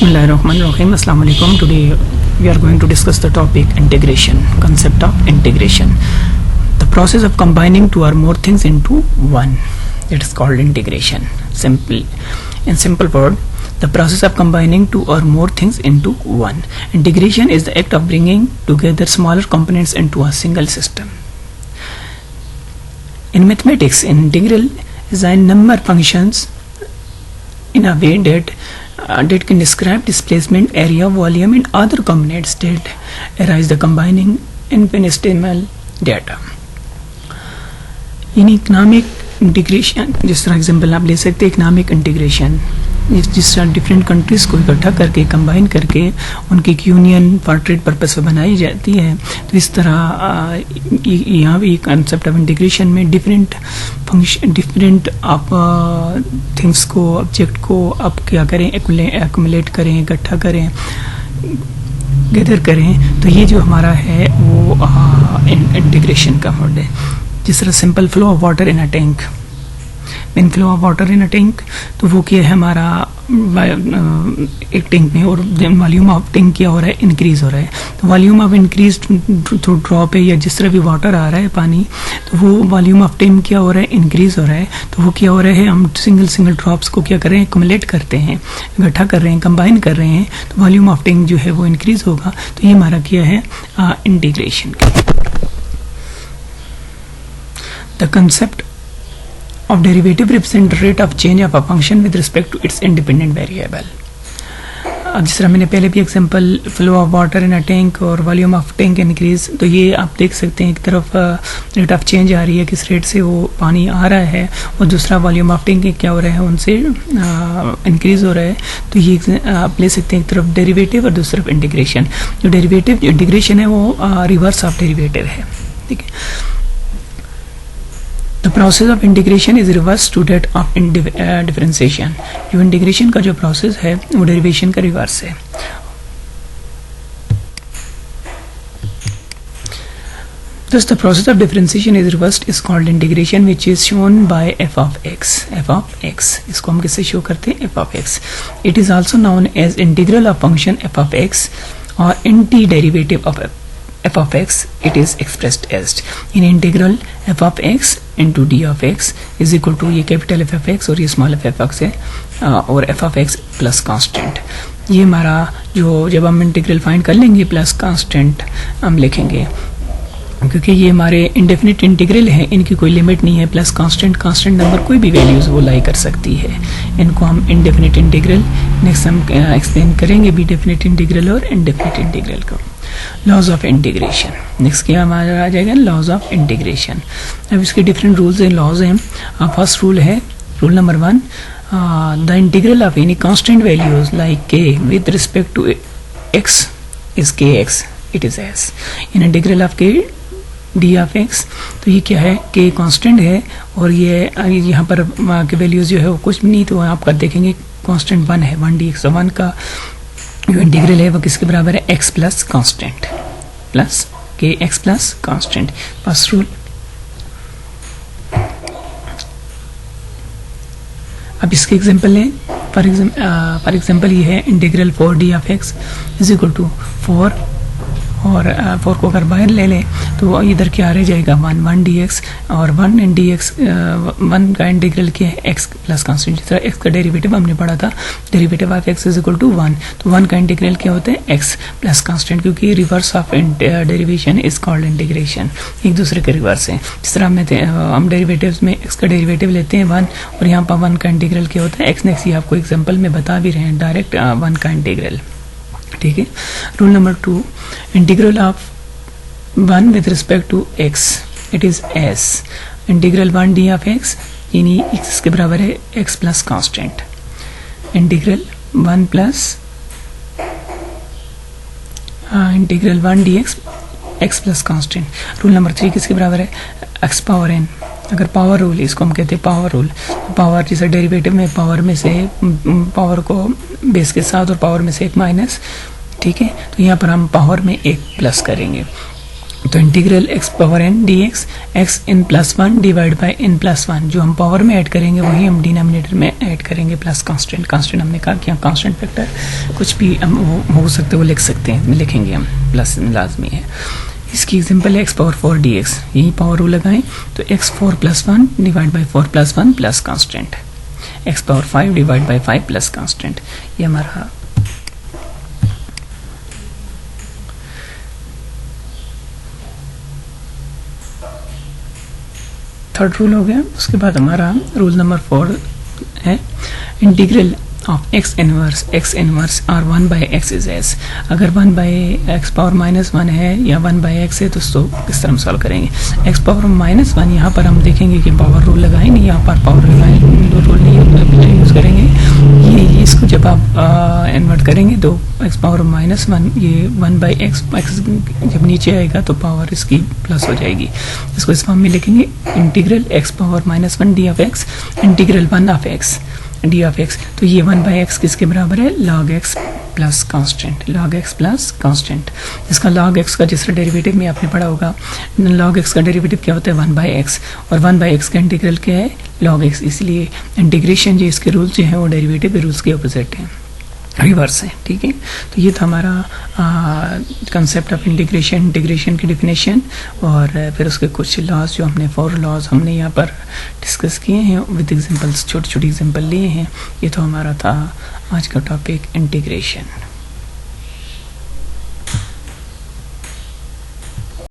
Bismillahirrahmanirrahim. Assalamu alaikum. Today we are going to discuss the topic integration, concept of integration. The process of combining two or more things into one. It is called integration. In simple word, the process of combining two or more things into one. Integration is the act of bringing together smaller components into a single system. In mathematics, an integral is a number functions in a way that can describe displacement, area, volume and other components that arise the combining infinitesimal data. In economic integration, जिस तरह example आप ले सकते हैं economic integration, जिस तरह different countries को इकट्ठा करके कंबाइन करके उनकी यूनियन फॉर ट्रेड पर्पस पर बनाई जाती है, तो इस तरह यहाँ भी कंसेप्ट ऑफ इंटीग्रेशन में डिफरेंट फंक्शन डिफरेंट आप थिंग्स को ऑब्जेक्ट को आप क्या करें एक्युमुलेट करें, इकट्ठा करें, गैदर करें, तो ये जो हमारा है वो इंटीग्रेशन का वर्ड है. जिस तरह simple flow of water in a tank, in flow of water in a tank, तो वो क्या है हमारा एक टैंक में और वॉल्यूम ऑफ टैंक क्या हो रहा है, इंक्रीज हो रहा है. तो volume of increase through drop है या जिस तरह भी वाटर आ रहा है पानी, तो वो वॉल्यूम ऑफ टैंक क्या हो रहा है, इंक्रीज हो रहा है. तो वो क्या हो रहा है, हम सिंगल ड्रॉप्स को क्या कर रहे हैं, एक्युमुलेट करते हैं, इकट्ठा कर रहे हैं, कंबाइन कर रहे हैं, तो वॉल्यूम ऑफ टैंक जो है वो इंक्रीज होगा. तो ये हमारा क्या है इंटीग्रेशन का. The concept of derivative represent the rate of change of a function with respect to its independent variable. अब जिस तरह मैंने पहले भी example flow of water in a tank और वॉल्यूम ऑफ टैंक इंक्रीज, तो ये आप देख सकते हैं एक तरफ रेट ऑफ चेंज आ रही है, किस रेट से वो पानी आ रहा है, और दूसरा वॉल्यूम ऑफ टैंक क्या हो रहा है, उनसे इंक्रीज हो रहा है. तो ये आप ले सकते हैं एक तरफ डेरिवेटिव और दूसरी तरफ इंटीग्रेशन. जो डेरिवेटिव इंटीग्रेशन है वो रिवर्स ऑफ डेरिवेटिव है. ठीक है. The process of integration is reverse to that of differentiation. जो इंटीग्रेशन का जो प्रोसेस है वो डेरिवेशन का रिवर्स है. Thus the process of differentiation is reversed is called integration, which is shown by f of x. f of x इसको हम किससे शो करते हैं, f of x. It is also known as integral of function f of x or antiderivative of f of x. It is expressed as in integral f of x into d of x is equal to ये capital f of x और ये small f of x है और f of x plus constant. ये हमारा जो जब हम इंटीग्रल फाइंड कर लेंगे प्लस कांस्टेंट हम लिखेंगे, क्योंकि ये हमारे इंडेफिनिट इंटीग्रल है, इनकी कोई लिमिट नहीं है. प्लस कांस्टेंट नंबर कोई भी वैल्यूज वो लाई कर सकती है. इनको हम इंडेफिनिट इंटीग्रल नेक्स्ट हम एक्सप्लेन करेंगे भी डेफिनिट इंटीग्रल और इंडेफिनिट इंटीग्रल को. लॉज ऑफ इंटीग्रेशन नेक्स्ट क्या हमारा आ जाएगा, लॉज ऑफ इंटीग्रेशन. अब इसके डिफरेंट रूल्स हैं, लॉज हैं. फर्स्ट रूल है rule number 1, the integral of any constant values like K with respect to X is K X, it is S. In integral of K D of X, तो ये क्या है, के constant है और ये यहाँ पर के वैल्यूज जो है वो कुछ भी नहीं, तो आप कर देखेंगे कांस्टेंट 1 है, 1 डी एक्स. 1 का जो इंटीग्रल है वो किसके बराबर है, x plus constant plus K x plus constant. First rule. अब इसके एग्जांपल लें. फॉर एग्जांपल ये है integral 4d of x is equal to 4 और 4 को अगर बाहर ले लें तो इधर क्या रह जाएगा 1 dx और 1 dx 1 का इंटीग्रल क्या है, x प्लस कांस्टेंट. जिस तरह x का डेरिवेटिव हमने पढ़ा था, derivative of x is equal to 1, तो 1 का इंटीग्रल क्या होता है, x प्लस कांस्टेंट, क्योंकि reverse of derivation is called integration. एक दूसरे के रिवर्स है. जिस तरह हम डेरिवेटिव्स में x का डेरिवेटिव लेते हैं 1 और यहाँ पर 1 का इंटीग्रल क्या होता है, x. नेक्स्ट ये आपको एग्जाम्पल में बता भी रहे हैं डायरेक्ट 1 का इंटीग्रल. ठीक है. Rule number 2, integral of 1 with respect to x it is s. Integral 1 d of x यानी x के बराबर है x plus constant. Integral 1 plus integral 1 dx x plus constant. Rule number 3 किसके बराबर है, x पावर n. अगर power rule, इसको हम कहते हैं पावर रूल. पावर जैसे डेरिवेटिव में पावर में से पावर को बेस के साथ और पावर में से एक माइनस. ठीक है. तो यहाँ पर हम पावर में एक प्लस करेंगे. तो integral x power n dx x n plus one divide by n plus one, जो हम पावर में ऐड करेंगे वही हम डिनोमिनेटर में ऐड करेंगे, प्लस कांस्टेंट। कांस्टेंट हमने कहा कि हम कांस्टेंट फैक्टर कुछ भी हम हो सकते वो लिख सकते हैं, लिखेंगे हम, प्लस लाजमी है। इसकी एग्जांपल है x पावर 4 dx, यही पावर रूल लगाएं तो x 4 plus one divide by 4 plus one plus constant, x power 5 divide by 5 plus constant. ये हमारा थर्ड रूल हो गया। उसके बाद हमारा रूल नंबर 4 है इंटीग्रल ऑफ x इनवर्स और 1 बाई एक्स इज एस। अगर 1 बाई एक्स पावर माइनस 1 है या 1 बाई एक्स है तो उसको किस तरह हम सॉल्व करेंगे। x पावर माइनस 1 यहाँ पर हम देखेंगे कि पावर रूल लगाएंगे, यहाँ पर पावर रूल नहीं यूज़ करेंगे। ये इसको जब आप इन्वर्ट करेंगे तो x पावर माइनस 1 ये 1 बाई एक्स जब नीचे आएगा तो पावर इसकी प्लस हो जाएगी। इसको इस फॉर्म में लिखेंगे integral x power minus 1 D of x integral 1 of x D of X. तो ये 1 बाई एक्स किसके बराबर है, log x plus constant, log x plus constant. इसका लॉग एक्स का जिसका डेरिवेटिव में आपने पढ़ा होगा, लॉग एक्स का डेरिवेटिव क्या होता है 1 बाई एक्स, और 1 बाई एक्स का इंटीग्रल क्या है लॉग एक्स। इसलिए इंटीग्रेशन जो इसके रूल्स जो हैं वो डेरिवेटिव के रूल्स के अपोजिट हैं, रिवर्स है। ठीक है, तो ये था हमारा कंसेप्ट ऑफ इंटीग्रेशन की डिफिनेशन, और फिर उसके कुछ लॉज जो हमने 4 लॉज हमने यहाँ पर डिस्कस किए हैं विद एग्जांपल्स, छोटे छोटे एग्जांपल लिए हैं। ये तो हमारा था आज का टॉपिक इंटीग्रेशन।